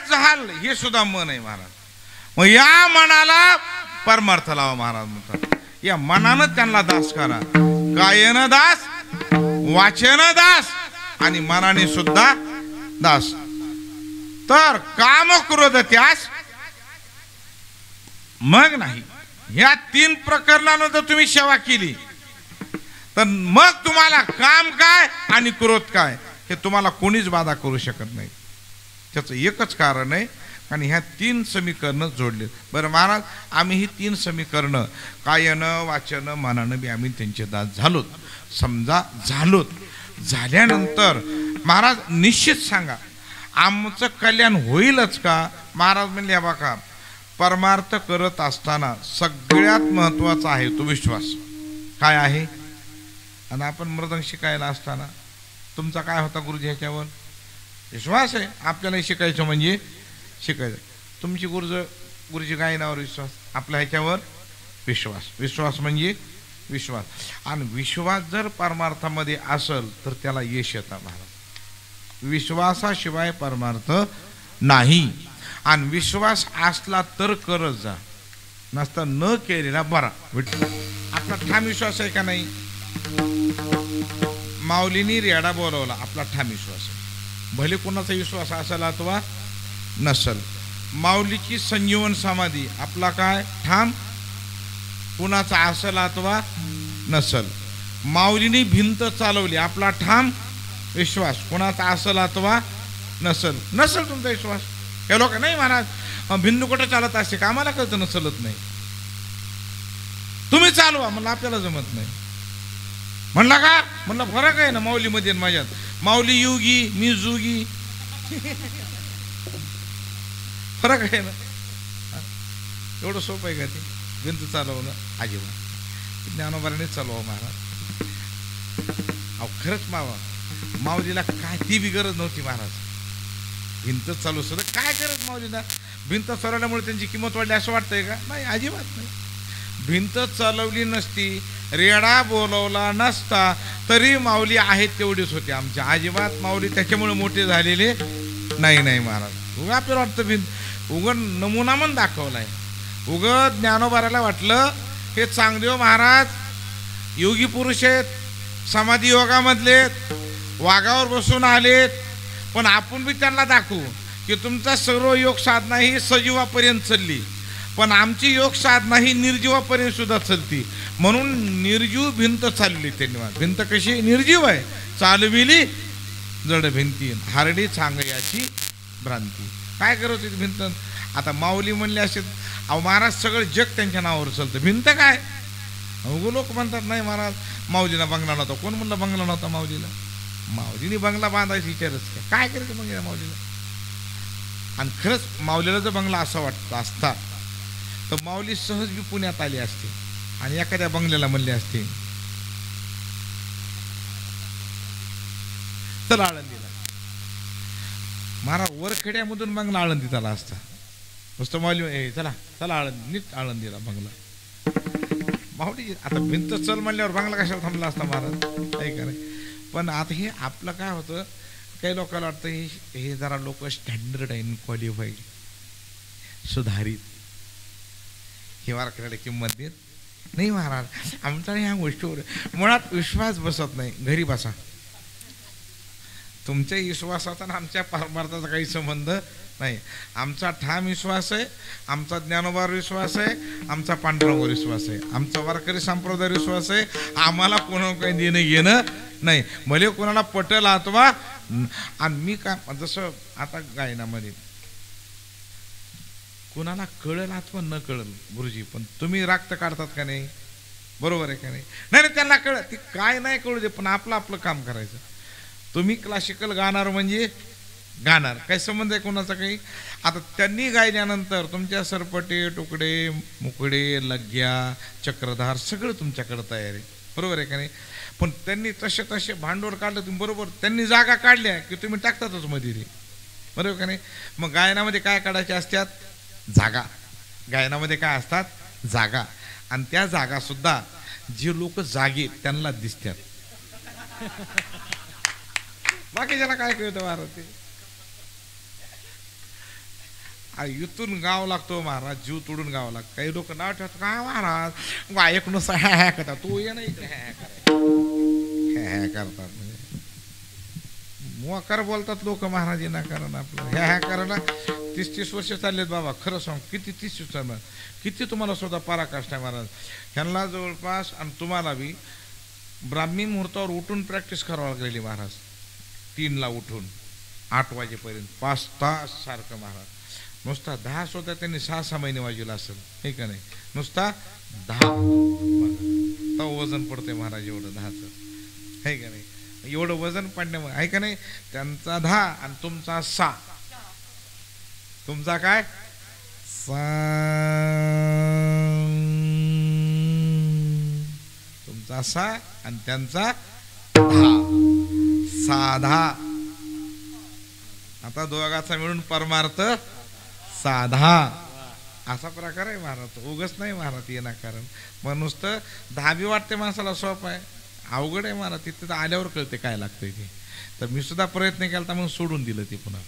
झाल हे सुद्धा मन आहे महाराज. मग या मनाला परमार्थ लावा महाराज म्हणतात. या मनानं त्यांना दास करा. कायेनं दास, वाचेनं दास आणि मनाने सुद्धा दास. तर काम क्रोध त्यास मग नाही. ह्या 3 प्रकरणानं जर तुम्ही सेवा केली तर मग तुम्हाला काम काय आणि क्रोध काय हे तुम्हाला कोणीच बाधा करू शकत नाही. त्याचं एकच कारण आहे, आणि ह्या 3 समीकरणं जोडले. बरं महाराज, आम्ही ही 3 समीकरणं कायनं वाचनं मनानं बी आम्ही त्यांचे दास झालोत. समजा झालोत. झाल्यानंतर महाराज निश्चित सांगा आमचं कल्याण होईलच का? महाराज म्हणले बघा, परमार्थ करत असताना सगळ्यात महत्वाचा आहे तो विश्वास. काय आहे? आणि आपण मृदंग शिकायला असताना तुमचा काय होता गुरुजी ह्याच्यावर? विश्वास आहे. आपल्याला शिकायचं म्हणजे शिकायचं. तुमची गुरुजी गायनावर विश्वास, आपल्या ह्याच्यावर विश्वास. विश्वास म्हणजे विश्वास. आणि विश्वास जर परमार्थामध्ये असेल तर त्याला यश येतं महाराज. विश्वासाशिवाय परमार्थ नाही. आणि विश्वास असला तर करत जा, नसता न केलेला बरा. आपला ठाम विश्वास आहे का नाही? माऊलीनी रेडा बोलवला, आपला ठाम विश्वास आहे. भले कोणाचा विश्वास असेल अथवा नसल. माऊलीची संजीवन समाधी आपला काय ठाम, कुणाचा असेल अथवा नसल. माऊलीनी भिंत चालवली, आपला ठाम विश्वास, कोणाचा असेल अथवा नसल. नसल तुमचा विश्वास. हे लोक नाही महाराज भिंत कुठं चालत असते का? आम्हाला कळतं, चलत नाही. तुम्ही चालवा म्हणलं, आपल्याला जमत नाही. म्हणला का? म्हणलं फरक आहे ना माऊलीमध्ये आणि माझ्यात. माऊली योगी, मी जोगी. फरक आहे ना. एवढं सोपं आहे का ते भिंत चालवणं? अजिबात. ज्ञानोबाने चालवा महाराज. अहो खरंच माऊलीला काय ती बी गरज नव्हती महाराज. भिंत चालू सुद्धा काय गरज माऊलीला? भिंत चालवल्यामुळे त्यांची किंमत वाढली असं वाटतंय का? नाही, अजिबात नाही. भिंत चालवली नसती, रेडा बोलवला नसता तरी माऊली आहेत तेवढीच होते आमच्या. अजिबात माऊली त्याच्यामुळे मोठे झालेले नाही. नाही महाराज, उगा आपल्याला वाटतं भिंत उग नमुना म्हणून दाखवलाय. उग ज्ञानोबाराला वाटलं हे चांगदेव महाराज योगी पुरुष आहेत, समाधी योगामधले, वाघावर बसून आलेत. पण आपण बी त्यांना दाखवू की तुमचा सर्व योग साधना ही सजीवापर्यंत चालली, पण आमची योग साधना ही निर्जीवापर्यंत सुद्धा चालती. म्हणून निर्जीव भिंत चालली त्यांनी. भिंत कशी निर्जीव आहे? चालविली जड भिंती, हारडी सांगयाची भ्रांती. काय करत होती भिंत? आता माऊली म्हणले असे, अहो महाराज सगळं जग त्यांच्या नावावर चालतं, भिंत काय? अवघ लोक म्हणतात नाही महाराज माऊलीला बंगला नव्हता. कोण म्हणलं बंगला नव्हता माऊलीला? माऊलीने बंगला बांधायचं विचारच काय करायचं मग या माऊलीला? आणि खरंच माऊलीला जर बंगला असा वाटत असता तर माऊली सहज बी पुण्यात आली असते आणि एखाद्या बंगल्याला म्हणले असते चला आळंदीला. महाराज वरखेड्यामधून बंगला आळंदीत आला असता. नुसतं माऊली चला चला आळंदी, नीट आळंदीला बंगला. माऊली आता भिंत चल म्हणल्यावर बंगला कशाला थांबला असता महाराज? नाही का नाही. पण आता हे आपलं काय होतं, काही लोकांना वाटतं हे जरा लोक स्टँडर्ड आहे, क्वालिफाईड, सुधारित, हे वारकऱ्याला किंमत देत नाही महाराज. आमचा ह्या गोष्टीवर मुळात विश्वास बसत नाही. घरी बसा. तुमच्या विश्वासाचा आणि आमच्या परमार्थाचा काही संबंध नाही. आमचा ठाम विश्वास आहे, आमचा ज्ञानोबावर विश्वास आहे, आमचा पांडुरंगावर विश्वास आहे, आमचा वारकरी संप्रदाय विश्वास आहे. आम्हाला कोणाला काही देणं घेणं नाही. भले कोणाला पटल अथवा. आणि मी का जसं आता गायनामध्ये कोणाला कळेल अथवा न कळेल गुरुजी, पण तुम्ही राक्त काढतात का नाही? बरोबर आहे का नाही? नाही त्यांना कळत, ती काय नाही कळू दे, पण आपलं आपलं काम करायचं. तुम्ही क्लासिकल गाणार म्हणजे गाणार, काही संबंध आहे कोणाचा काही? आता त्यांनी गायल्यानंतर तुमच्या सरपटे, तुकडे, मुकडे, लग्या, चक्रधार सगळं तुमच्याकडे तयार आहे. बरोबर आहे का नाही? पण त्यांनी तसे तसे भांडवल काढलं तुम्ही, बरोबर, त्यांनी जागा काढल्या की तुम्ही टाकतातच मध्ये रे. बरोबर का नाही? मग गायनामध्ये काय काढायचे असतात? जागा. गायनामध्ये काय असतात? जागा. आणि त्या जागा सुद्धा जे लोक जागे त्यांना दिसतात. बाकी ज्याला काय कळतं महाराज ते इथून गाव लागतो महाराज, जीव तोडून गाव लागतो. काही लोक नाव ठेवतात काय महाराज गायक नुसतं हॅ हॅ करतात, तू ये ना इकडे हॅ हॅ करतात. म्हणजे मोकार बोलतात लोक महाराजींना, कारण आपलं ह्या ह्या करायला 30-30 वर्ष चाललेत बाबा. खरं सांग किती 30 वर्षांना किती तुम्हाला स्वतः पराकाष्ठ आहे महाराज. ह्यांना जवळपास आणि तुम्हाला बी ब्राह्मी मुहूर्तावर उठून प्रॅक्टिस करावं लागलेली महाराज. 3ला उठून 8 वाजेपर्यंत 5 तास सारखं महाराज. नुसता 10 सुद्धा त्यांनी 6-6 महिने वाजवला असेल, हे का नाही. नुसता 10 तो वजन पडतंय महाराज एवढं 10चं, हे का नाही. एवढं वजन पडण्यामुळे आहे का नाही. त्यांचा 10 आणि तुमचा 6. तुमचा काय 6, तुमचा 6 आणि त्यांचा 10, 6-10. आता दोघाचा मिळून परमार्थ 6-10 असा प्रकार आहे महाराज. उगच नाही महाराज येणार, कारण मग नुसतं 10 बी वाटते माणसाला सोपं आहे, अवघड आहे महाराज. तिथे तर आल्यावर कळते काय लागतंय ते. तर मी सुद्धा प्रयत्न केला तर मग सोडून दिलं ते पुन्हा.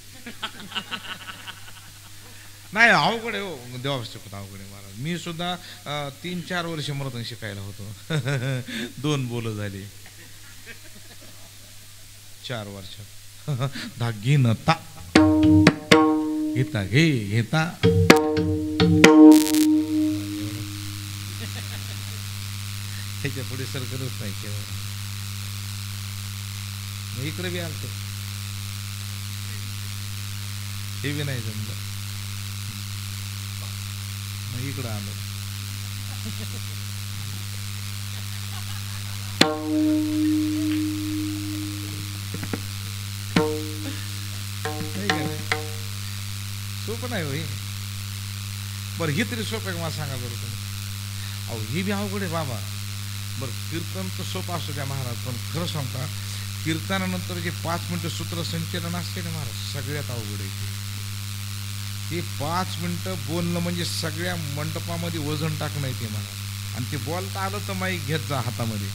नाही अवघड आहे हो, देवावश्यक अवघड आहे महाराज. मी सुद्धा 3-4 वर्ष मराठी शिकायला होतो. 2 बोल झाली 4 वर्षात. धागी नता घेता घे घेता त्याच्या पुढे सरकलच नाही केव्हा. इकडे बी आलतो, हे बी नाही जमलं, मग इकडं आलो. सोपं नाही होई. बरं ही तरी सोपं आहे का मला सांगा बरं तुम्ही. अहो ही बी अवघड आहे बाबा. बरं कीर्तन तर सोपं असू द्या महाराज, पण खरं सांगता कीर्तनानंतर जे 5 मिनिटं सूत्रसंचलन असते ना महाराज, सगळ्यात अवघड आहे ते. 5 मिनिटं बोलणं म्हणजे सगळ्या मंडपामध्ये वजन टाकणं येते महाराज. आणि ते बोलता आलं तर माईक घेत जा हातामध्ये.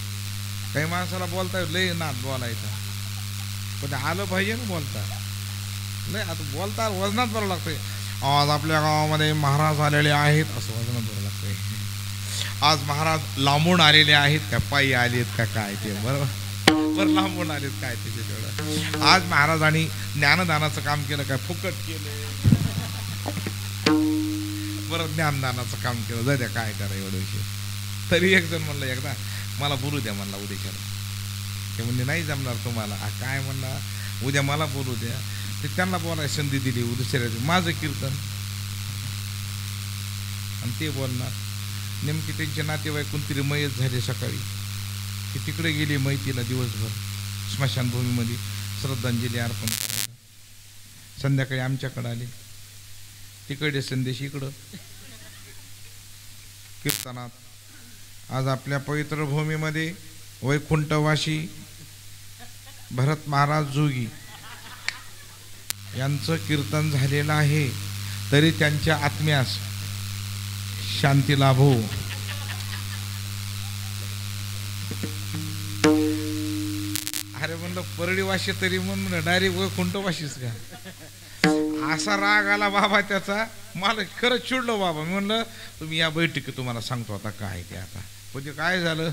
काही माणसाला बोलता लय नाद बोलायचा, पण आलं पाहिजे ना बोलता. नाही आता बोलता वजनात बरं लागतंय. आज आपल्या गावामध्ये महाराज आलेले आहेत असं वजनात बरं लागतंय. आज महाराज लांबून आलेले आहेत का, पायी आलेत का काय ते, बरोबर लांबून आलेत काय त्याचे तेवढं. आज महाराजांनी ज्ञानदानाचं काम केलं काय, फुकट केलं, बरं ज्ञानदानाचं काम केलं, जाऊ द्या काय करा एवढं विषय. तरी एक जण म्हणलं एकदा मला बोलू द्या म्हणला उद्याच्याला. ते म्हणजे नाही जमणार तुम्हाला, काय म्हणला उद्या मला बोलू द्या. ते त्यांना बोलायला संधी दिली दुसऱ्या माझं कीर्तन, आणि ते बोलणार. नेमकी त्यांचे नातेवाईक कोणतरी मयत झाले सकाळी, की तिकडे गेली मैतीला दिवसभर स्मशानभूमीमध्ये श्रद्धांजली अर्पण करायला. संध्याकाळी आमच्याकडे आले, तिकडे संदेश इकडं कीर्तनात. आज आपल्या पवित्र भूमीमध्ये वैकुंठवासी भरत महाराज जोगी यांचं कीर्तन झालेलं आहे, तरी त्यांच्या आत्म्यास शांती लाभो. अरे म्हणलं परळीवाशी तरी म्हणून डायरेक्ट वैकुंठवाशीच का, असा राग आला बाबा त्याचा. मला खरंच चिडलो बाबा. मी म्हणलं तुम्ही या बैठकीत तुम्हाला सांगतो आता काय ते. आता म्हणजे काय झालं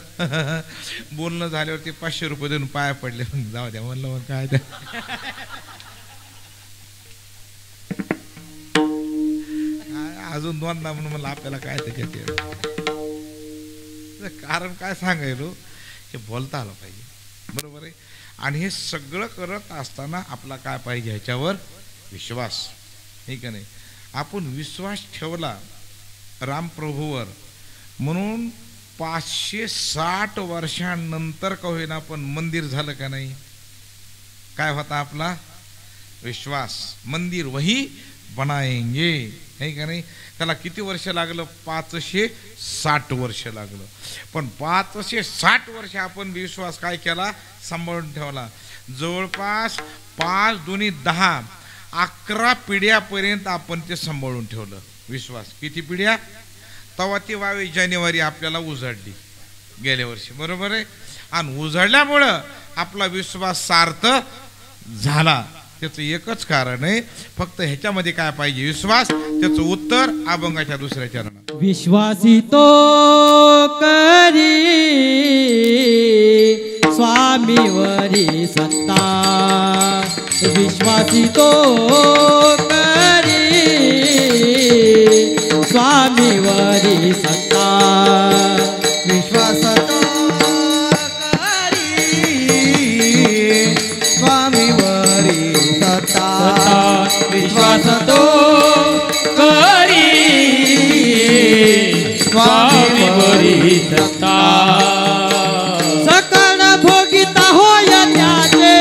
बोलणं झाल्यावर ते 500 रुपये देऊन पाया पडले. जाऊ द्या म्हणलं, मग काय त्या अजून 2दा म्हणून म्हणलं आपल्याला काय त्याच्यात. कारण काय सांगायलो, हे बोलता आलं पाहिजे, बरोबर आहे. आणि हे सगळं करत असताना आपला काय पाहिजे, ह्याच्यावर विश्वास, हे का नाही. आपण विश्वास ठेवला रामप्रभूवर, म्हणून 560 वर्षांनंतर का होईना पण मंदिर झालं का नाही. काय होता आपला विश्वास. मंदिर वही बनाएंगे, है का नाही. त्याला किती वर्ष लागलं, 560 वर्ष लागलं. पण 560 वर्ष आपण विश्वास काय केला, सांभाळून ठेवला. जवळपास 5 दुनी 10, 11 पिढ्यापर्यंत आपण ते सांभाळून ठेवलं विश्वास. किती पिढ्या, तेव्हा ती 22 जानेवारी आपल्याला उजाडली गेल्या वर्षी, बरोबर आहे. आणि उजाडल्यामुळं आपला विश्वास सार्थ झाला. त्याचं एकच कारण आहे, फक्त ह्याच्यामध्ये काय पाहिजे? विश्वास. त्याचं उत्तर अभंगाच्या दुसऱ्या चरणात. विश्वासितो करी स्वामीवरी सत्ता, विश्वासितो करी स्वामीवरी सत्ता, विश्वासतो स्वामीवरी सत्ता, विश्वासतो करी स्वामीवरी सत्ता, सकळ भोगिता होय त्याचे,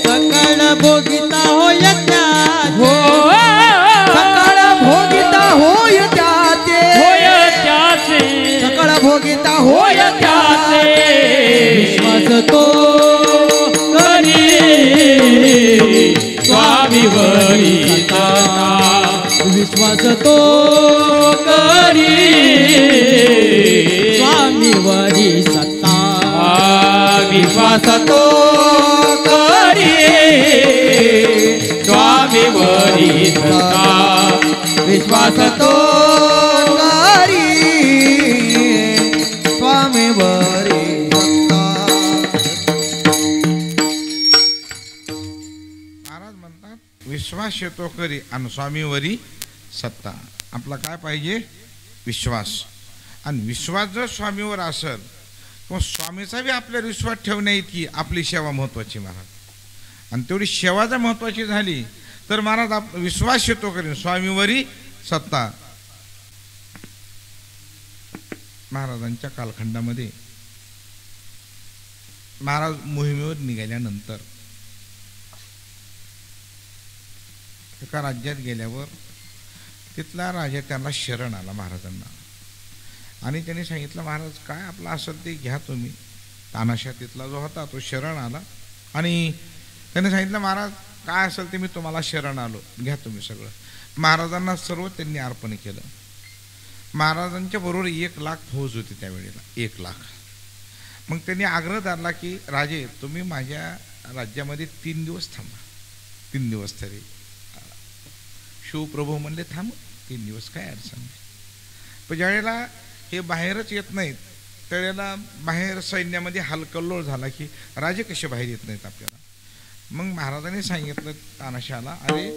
सकळ भोगिता होय त्याचे, सकळ भोगिता होय त्याचे, सकळ भोगिता होय त्याचे, विश्वास तो करी स्वामीवरी सत्ता, विश्वास तो करी स्वामीवरी सत्ता, विश्वास तो करी स्वामीवरी सत्ता, विश्वास तो करी स्वामीवरी सत्ता. महाराज म्हणतात विश्वास येतो करी आणि स्वामीवरी सत्ता. आपला काय पाहिजे? विश्वास. आणि विश्वास जर स्वामीवर असेल किंवा स्वामीचा बी आपल्याला विश्वास ठेवण्या इतकी आपली सेवा महत्वाची महाराज. आणि तेवढी सेवा जर महत्वाची झाली तर महाराज विश्वास येतो करी स्वामीवरी सत्ता. महाराजांच्या कालखंडामध्ये महाराज मोहिमेवर निघाल्यानंतर एका राज्यात गेल्यावर तिथला राजा त्यांना शरण आला महाराजांना आणि त्यांनी सांगितलं, महाराज काय आपलं असेल ते घ्या तुम्ही. तानाशा तिथला जो होता तो शरण आला आणि त्याने सांगितलं, महाराज काय असेल ते मी तुम्हाला शरण आलो, घ्या तुम्ही सगळं. महाराजांना सर्व त्यांनी अर्पण केलं. महाराजांच्या बरोबर 1,00,000 फौज होती त्यावेळेला, 1,00,000. मग त्यांनी आग्रह धरला की राजे तुम्ही माझ्या राज्यामध्ये 3 दिवस थांबा, 3 दिवस तरी. शिवप्रभू म्हणले थांब 3 दिवस, काय अडचण नाही. पण ज्यावेळेला हे बाहेरच येत नाहीत त्यावेळेला बाहेर सैन्यामध्ये हलकल्लोळ झाला की राजे कसे बाहेर येत नाहीत आपल्याला. मग महाराजांनी सांगितलं तानाशाला, अरे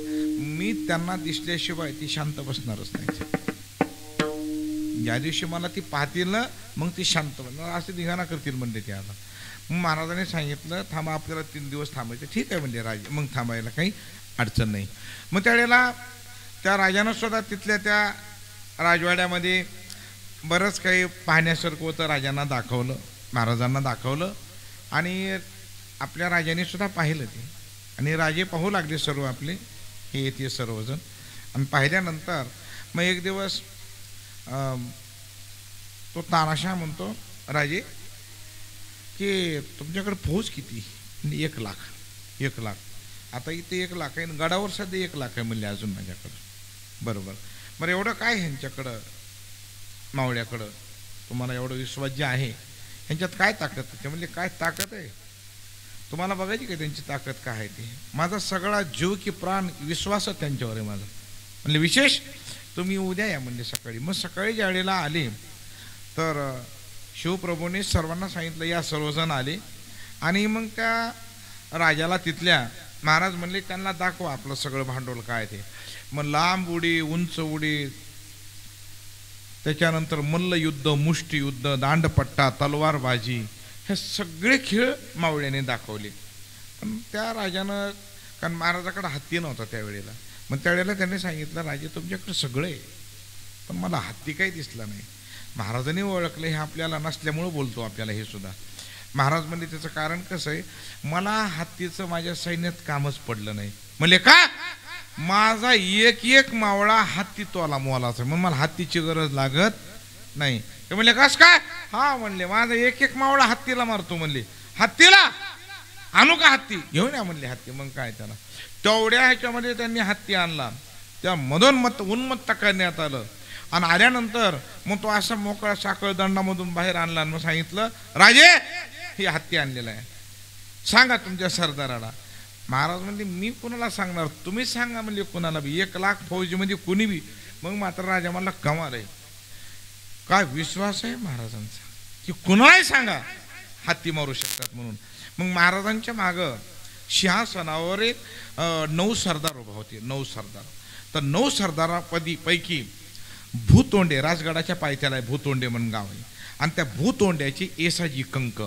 मी त्यांना दिसल्याशिवाय ती शांत बसणारच नाही. ज्या दिवशी मला ती पाहतील ना मग ती शांत बसणार, असे धिंगाणा करतील म्हणले ते. आता मग महाराजांनी सांगितलं थांबा आपल्याला 3 दिवस थांबायचं. ठीक आहे म्हणले राजे, मग थांबायला काही अडचण नाही. मग त्यावेळेला त्या राजानं सुद्धा तिथल्या त्या राजवाड्यामध्ये बरंच काही पाहण्यासारखं होतं. राजांना दाखवलं, महाराजांना दाखवलं आणि आपल्या राजाने सुद्धा पाहिलं ते. आणि राजे पाहू लागले सर्व आपले हे येते सर्वजण. आणि पाहिल्यानंतर मग एक दिवस तो तानाशा म्हणतो, राजे की तुमच्याकडे फौज किती? 1,00,000. 1,00,000. आता इथे 1,00,000 आहे, गडावर सध्या 1,00,000 आहे म्हणले अजून माझ्याकडं. बरोबर. बरं एवढं काय ह्यांच्याकडं मावळ्याकडं, तुम्हाला एवढं विश्वास जे आहे ह्यांच्यात काय ताकद? ते म्हणले काय ताकद आहे तुम्हाला बघायची का त्यांची ताकद काय आहे ते? माझा सगळा जीव की प्राण विश्वास त्यांच्यावर आहे माझा. म्हणले विशेष तुम्ही उद्या या म्हणले सकाळी. मग सकाळी ज्या वेळेला आले तर शिवप्रभूने सर्वांना सांगितलं या सर्वजण आले. आणि मग त्या राजाला तिथल्या महाराज म्हणले त्यांना दाखवा आपलं सगळं भांडवल काय ते. मग लांब उडी, उंच उडी, त्याच्यानंतर मल्लयुद्ध, मुष्टियुद्ध, दांडपट्टा, तलवारबाजी हे सगळे खेळ मावळ्याने दाखवले. पण त्या राजानं, कारण महाराजाकडे हत्ती नव्हता त्यावेळेला, मग त्यावेळेला त्यांनी सांगितलं राजे तुमच्याकडे सगळं आहे पण मला हत्ती काही दिसला नाही. महाराजांनी ओळखलं हे आपल्याला नसल्यामुळं बोलतो आपल्याला हे सुद्धा. महाराज म्हणजे त्याचं कारण कसं आहे, मला हत्तीचं माझ्या सैन्यात कामच पडलं नाही. म्हणले का? माझा एक मावळा हत्ती तोला मोलाचा, मग मला हत्तीची गरज लागत नाही. ते म्हणले कस काय? हा म्हणले माझा एक मावळा हत्तीला मारतो म्हणले. हत्तीला आणू का? हत्ती घेऊन या म्हणले हत्ती. मग काय त्याला तेवढ्या ह्याच्यामध्ये त्यांनी हत्ती आणला, त्या मधोन्मत्त उन्मत्त करण्यात आलं. आणि आल्यानंतर मग तो असा मोकळा साखळ दंडामधून बाहेर आणला. मग सांगितलं राजे ही हत्ती आणलेला आहे, सांगा तुमच्या सरदाराला. महाराज म्हणले मी कुणाला सांगणार, तुम्ही सांगा म्हणजे कुणाला बी, 1,00,000 फौजीमध्ये कुणी बी. मग मात्र राजा मला कमाल आहे, काय विश्वास आहे महाराजांचा की कुणालाही सांगा हत्ती मारू शकतात म्हणून. मग महाराजांच्या मागं सिंहासनावर 9 सरदार उभा होते, 9 सरदार. तर 9 सरदारापैकी भूतोंडे, राजगडाच्या पायथ्याला आहे भूतोंडे म्हणून गाव आहे, आणि त्या भूतोंड्याची येसाजी कंक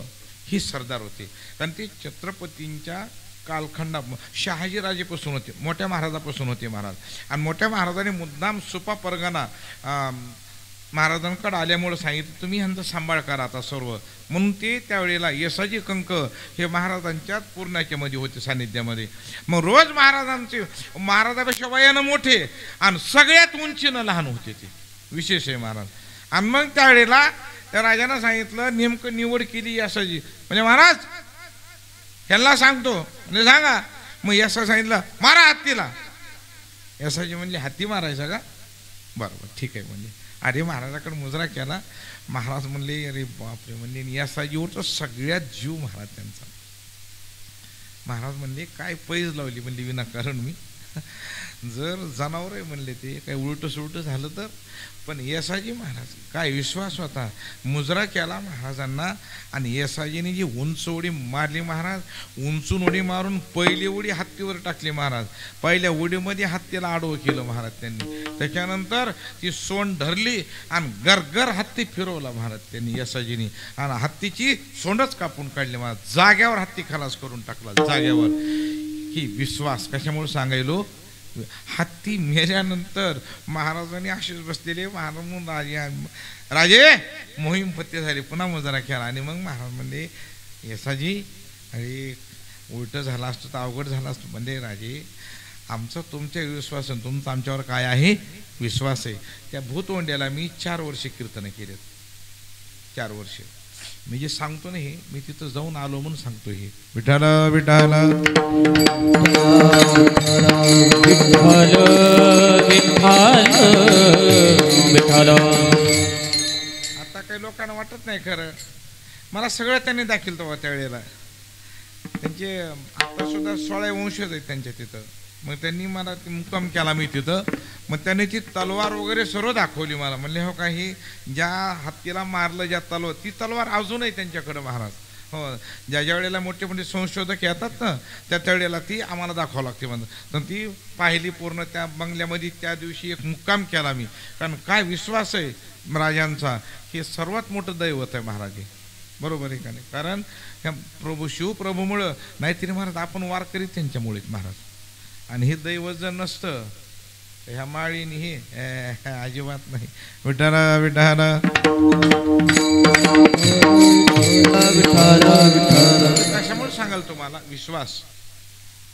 ही सरदार होते. आणि ते छत्रपतींच्या कालखंडा शहाजीराजेपासून होते, मोठ्या महाराजापासून होते महाराज. आणि मोठ्या महाराजांनी मुद्दाम सुपा परगणा महाराजांकडे आल्यामुळं सांगितलं तुम्ही ह्यांचा सांभाळ करा आता सर्व, म्हणून ते त्यावेळेला येसाजी कंक हे महाराजांच्याच पूर्णाच्या मध्ये होते सानिध्यामध्ये. मग रोज महाराजापेक्षा वयानं मोठे आणि सगळ्यात उंचीनं लहान होते, ते विशेष आहे महाराज. आणि मग त्यावेळेला त्या राजानं सांगितलं नेमकं निवड केली येसाजी, म्हणजे महाराज ह्यांना सांगतो म्हणजे सांगा. मग येसा सांगितलं मारा हत्तीला. येसाजी म्हणले हत्ती मारायचा का, बरोबर ठीक आहे म्हणजे. अरे महाराजाकडे मुजरा केला, महाराज म्हणले अरे बापरे, म्हणजे येसाजीवरचा सगळ्यात जीव महाराज त्यांचा. महाराज म्हणले काय पैज लावली म्हणली विनाकारण मी, जर जनावर आहे म्हणले ते काय उलटं सुलटं झालं तर. पण येसाजी महाराज काय विश्वास होता, मुजरा केला महाराजांना. आणि येसाजीने जी उंच उडी मारली महाराज, उंचून उडी मारून पहिली उडी हत्तीवर टाकली महाराज. पहिल्या उडीमध्ये हत्तीला आडवं केलं महाराज त्यांनी. त्याच्यानंतर ती सोंड धरली आणि गरगर हत्ती फिरवला महाराज त्यांनी येसाजीने, आणि हत्तीची सोंडच कापून काढली महाराज. जाग्यावर हत्ती खलास करून टाकला जाग्यावर. ही विश्वास कशामुळे सांगायलो, हत्ती मेल्यानंतर महाराजांनी असेच बसलेले, महाराज राजे मोहीम फत्ते झाली, पुन्हा मुजरा केला. आणि मग महाराज म्हणले येसाजी अरे उलटं झालं असतं तर अवघड झालं असतं. म्हणजे राजे आमचा तुमच्यावर विश्वास आहे, तुमचा आमच्यावर काय आहे विश्वास आहे. त्या भूतवंड्याला मी 4 वर्ष कीर्तन केलेत, 4 वर्ष. मी जे सांगतो ना हे मी तिथं जाऊन आलो म्हणून सांगतो. हे विठाल विठाल विठाल. आता काही लोकांना वाटत नाही खरं, मला सगळं त्यांनी दाखिल तेव्हा त्यावेळेला. त्यांचे आता सुद्धा 16 वंशज आहेत त्यांच्या तिथं. मग त्यांनी मला मुक्काम केला मी तिथं. मग त्यांनी ती तलवार वगैरे सर्व दाखवली मला. म्हणले हो काही ज्या हत्तीला मारलं ज्या तलवार, ती तलवार अजूनही त्यांच्याकडं महाराज. हो, ज्या ज्या वेळेला मोठे मोठे संशोधक येतात ना त्या त्यावेळेला ती आम्हाला दाखवावं लागते म्हणून. तर ती पाहिली पूर्ण त्या बंगल्यामध्ये. त्या दिवशी एक मुक्काम केला मी, कारण काय विश्वास आहे राजांचा, हे सर्वात मोठं दैवत आहे महाराज. बरोबर आहे का नाही, कारण ह्या प्रभू शिवप्रभूमुळं, नाहीतरी महाराज आपण वार करीत त्यांच्यामुळेच महाराज. आणि हे दैवत जर नसतं ह्या माळीने हे अजिबात नाही. विठाल विठाल. कशामुळे सांगाल तुम्हाला विश्वास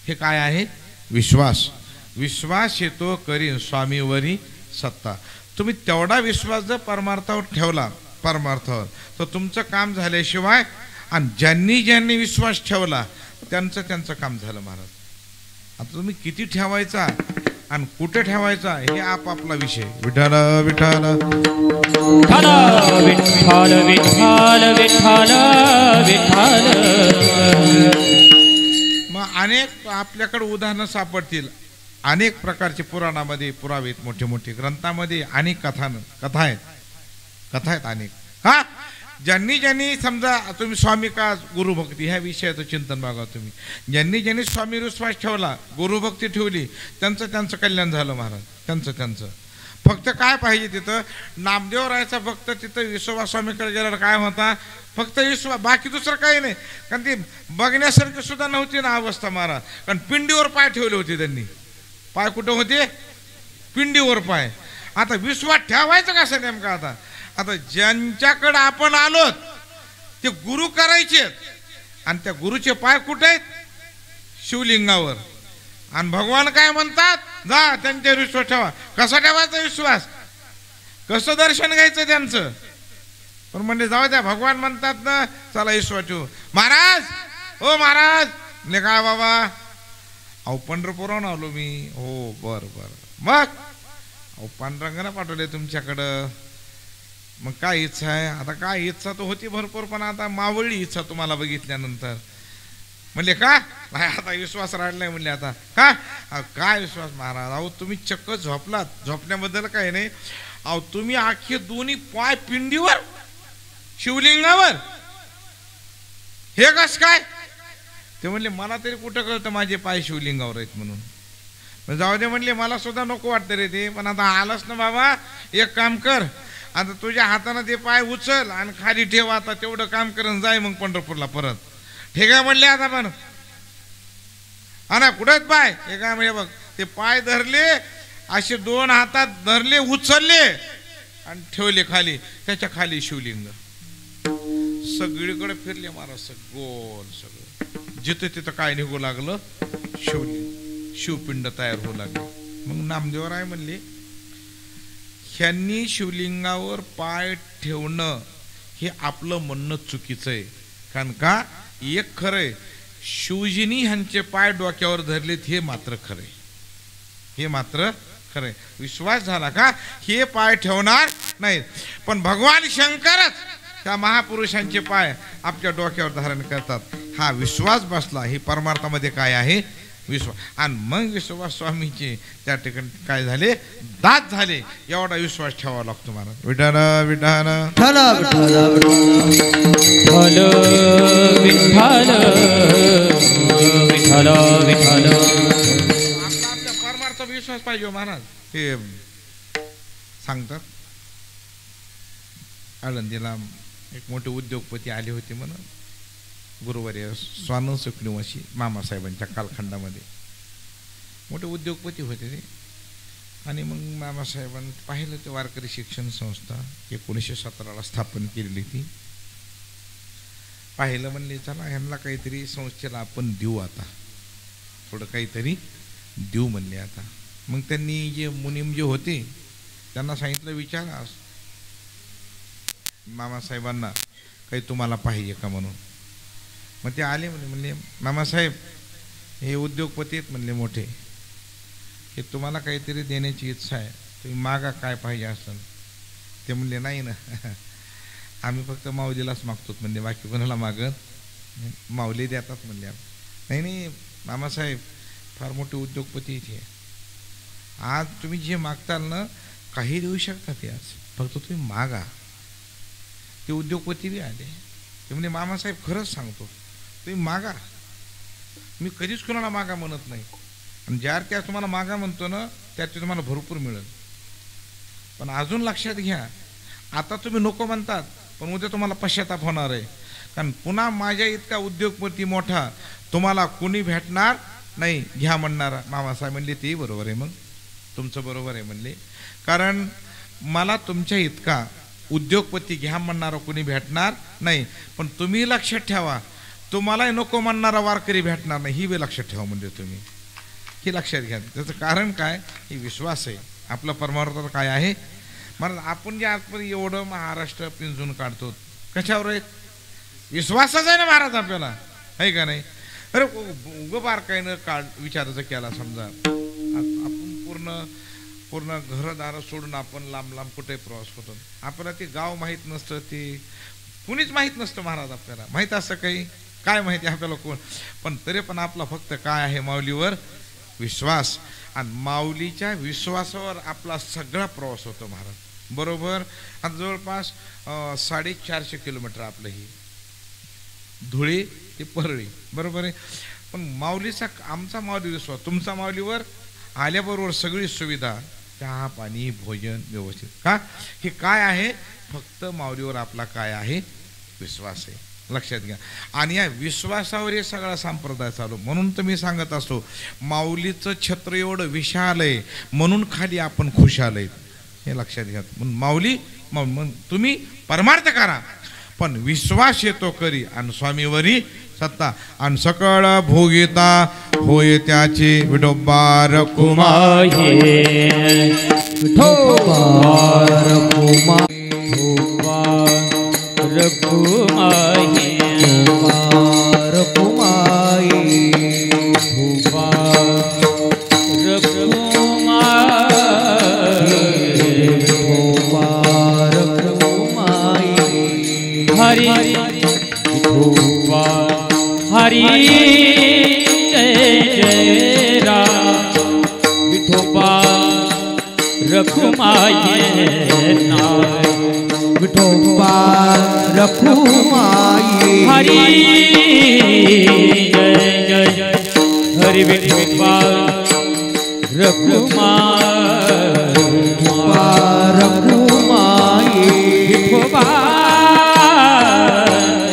हे काय आहे, विश्वास. विश्वास येतो करीन स्वामीवरी सत्ता. तुम्ही तेवढा विश्वास जर परमार्थावर ठेवला, परमार्थावर, तर तुमचं काम झाल्याशिवाय. आणि ज्यांनी ज्यांनी विश्वास ठेवला त्यांचं काम झालं महाराज. आता तुम्ही किती ठेवायचा आणि कुठे ठेवायचा हे आपापला विषय. विठाल विठाल विठाल विठाल विठाल विठाल. मग अनेक आपल्याकडे उदाहरणं सापडतील, अनेक प्रकारचे पुराणामध्ये पुरावे आहेत, मोठे मोठे ग्रंथामध्ये अनेक कथा आहेत अनेक. हा ज्यांनी ज्यांनी समजा तुम्ही स्वामी का गुरुभक्ती ह्या विषयाचं चिंतन बघा तुम्ही. ज्यांनी ज्यांनी स्वामी विश्वास ठेवला, गुरुभक्ती ठेवली, त्यांचं कल्याण झालं महाराज. त्यांचं फक्त काय पाहिजे तिथं, नामदेवरायाचा भक्त तिथं विश्ववा स्वामीकडे गेल्यावर काय होता, फक्त विश्वास, बाकी दुसरं काही नाही. कारण ती बघण्यासारखी सुद्धा नव्हती ना अवस्था महाराज. कारण पिंडीवर पाय ठेवले होते त्यांनी. पाय कुठं होते, पिंडीवर पाय. आता विश्वास ठेवायचं कसं नेमका. आता ज्यांच्याकडे आपण आलोत ते गुरु करायचे, आणि त्या गुरुचे पाय कुठे आहेत, शिवलिंगावर. आणि भगवान काय म्हणतात, जा त्यांच्यावर विश्वास ठेवा. कसा ठेवायचा विश्वास, कसं दर्शन घ्यायचं त्यांचं. पण म्हणजे जाऊ द्या, भगवान म्हणतात ना चला विश्वास ठेवू. महाराज हो महाराज म्हणजे काय बाबा, अहो पंढरपुरावरून आलो मी. हो बरं. मग अहो पांडुरंगानं पाठवले तुमच्याकडं. मग काय इच्छा आहे, आता काय इच्छा तर होती भरपूर, पण आता मावळली इच्छा तुम्हाला बघितल्यानंतर. म्हणले का, नाही आता विश्वास राहिला म्हणले आता का काय विश्वास महाराज अहो तुम्ही चक्क झोपलात झोपण्याबद्दल काही नाही अहो तुम्ही आखे दोन्ही पाय पिंडीवर शिवलिंगावर हे कस काय ते म्हणले मला तरी कुठं कळतं माझे पाय शिवलिंगावर आहेत म्हणून जाऊ दे म्हणले मला सुद्धा नको वाटतं रे ते पण आता आलास ना बाबा एक काम कर आता तुझ्या हातानं ते पाय उचल आणि खाली ठेव आता तेवढं काम करून जाय मग पंढरपूरला परत ठीक आहे म्हणले आता पण ना कुठेच पाय हे काय म्हणजे बघ ते पाय धरले असे दोन हातात धरले उचलले आणि ठेवले खाली त्याच्या खाली शिवलिंग सगळीकडे फिरले महाराज गोल सगळं जिथं तिथं काय निघू लागलं शिवलिंग शिवपिंड तयार होऊ लागले मग नामदेवराय म्हणले ह्यांनी शिवलिंगावर पाय ठेवणं हे आपलं म्हणणं चुकीचं आहे कारण का एक खरंय शिवजीनी ह्यांचे पाय डोक्यावर धरलेत हे मात्र खरंय हे मात्र खरंय विश्वास झाला का हे पाय ठेवणार नाहीत पण भगवान शंकरच त्या महापुरुषांचे पाय आपल्या डोक्यावर धारण करतात हा विश्वास बसला ही परमार्थामध्ये काय आहे विश्वास आणि मग विश्वास स्वामीचे त्या ठिकाणी काय झाले दात झाले एवढा विश्वास ठेवावा लागतो महाराज विठाल विठाल विठ्ठल विठ्ठल आपला परमार्थ विश्वास पाहिजे महाराज हे सांगतात आळंदीला एक मोठे उद्योगपती आले होते म्हणून गुरुवारी स्वानंद सुखनिवासी मामासाहेबांच्या कालखंडामध्ये मोठे उद्योगपती होते ते आणि मग मामासाहेबांनी पाहिलं ते वारकरी शिक्षण संस्था 1917ला स्थापन केलेली ती पाहिलं म्हणले चला ह्यांना काहीतरी संस्थेला आपण देऊ आता थोडं काहीतरी देऊ म्हणले आता मग त्यांनी जे मुनीम जे होते त्यांना सांगितलं विचारा मामासाहेबांना काही तुम्हाला पाहिजे का म्हणून मग ते आले म्हणले मामासाहेब हे उद्योगपती आहेत म्हणले मोठे हे तुम्हाला काहीतरी देण्याची इच्छा आहे तुम्ही मागा काय पाहिजे असं ते म्हणले नाही ना आम्ही फक्त माऊलीलाच मागतो म्हणजे बाकी कोणाला मागत माऊली देतात म्हणले नाही नाही मामासाहेब फार मोठे उद्योगपती इथे आज तुम्ही जे मागताल ना काही देऊ शकता ते आज फक्त तुम्ही मागा ते उद्योगपती बी आले ते म्हणजे मामासाहेब खरंच सांगतो तुम्ही मागा मी कधीच कोणाला मागा म्हणत नाही आणि ज्या त्या तुम्हाला मागा म्हणतो ना त्यात तुम्हाला भरपूर मिळेल पण अजून लक्षात घ्या आता तुम्ही नको म्हणतात पण उद्या तुम्हाला पश्चाताप होणार आहे कारण पुन्हा माझ्या इतका उद्योगपती मोठा तुम्हाला कोणी भेटणार नाही घ्या म्हणणारा मामासाहेब म्हणले तेही बरोबर आहे मग तुमचं बरोबर आहे म्हणले कारण मला तुमच्या इतका उद्योगपती घ्या म्हणणारा कोणी भेटणार नाही पण तुम्ही लक्षात ठेवा तुम्हालाही नको म्हणणारा वारकरी भेटणार नाही ही बी लक्षात ठेवा म्हणजे तुम्ही हे लक्षात घ्या त्याचं कारण काय हे विश्वास आहे आपला परमार्थ काय आहे महाराज आपण जे आजपर्यंत एवढं महाराष्ट्र पिंजून काढतो कशावर आहे विश्वासच आहे ना महाराज आपल्याला आहे का नाही अरे उगं बारकाईनं काढ विचारायचं केला समजा आपण पूर्ण घरदार सोडून आपण लांब लांब कुठे प्रवास करतो आपल्याला ते गाव माहीत नसतं ते कुणीच माहीत नसतं महाराज आपल्याला माहीत असं काही काय माहिती आपल्याला कोण पण तरी पण आपला फक्त काय आहे माऊलीवर विश्वास आणि माऊलीच्या विश्वासावर आपला सगळा प्रवास होतो महाराज बरोबर आता जवळपास 450 किलोमीटर आपलं ही धुळे ते परळी बरोबर आहे पण माऊलीचा आमचा माऊली विश्वास तुमचा माऊलीवर आल्याबरोबर सगळी सुविधा चहा पाणी भोजन व्यवस्थित का हे काय आहे फक्त माऊलीवर आपला काय आहे विश्वास आहे लक्षात घ्या आणि या विश्वासावर हे सगळा संप्रदाय चालू म्हणून तर मी सांगत असतो माऊलीचं छत्र एवढं विशाल आहे म्हणून खाली आपण खुशाल आहे हे लक्षात घ्या म्हणून माऊली तुम्ही परमार्थ करा पण विश्वास येतो करी आणि स्वामीवरी सत्ता आणि सकळ भोगिता होय त्याची विठोबा रखुमाई हरी रखुमाई नावे विठोबा रखुमाई हरि जय जय जय हरि विठोबा रखुमाई रखुमाई विठोबा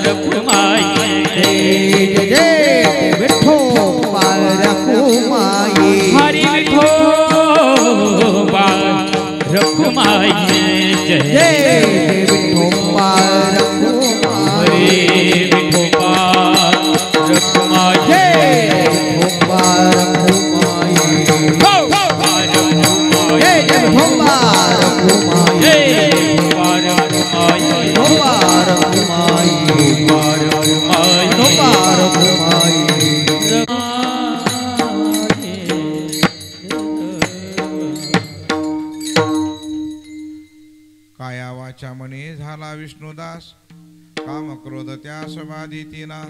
रखुमाई जय जय विठोबा रखुमाई हरि विठोबा रखुमाई जय जय विठोबा रखुमाई हरि विठोबा रखुमाई जय विठोबा रखुमाई जय जय विठोबा रखुमाई जय विठोबा रखुमाई विठोबा रखुमाई विठोबा रखुमाई काया वाचा मने झाला विष्णुदास काम क्रोध त्या समाधी तिना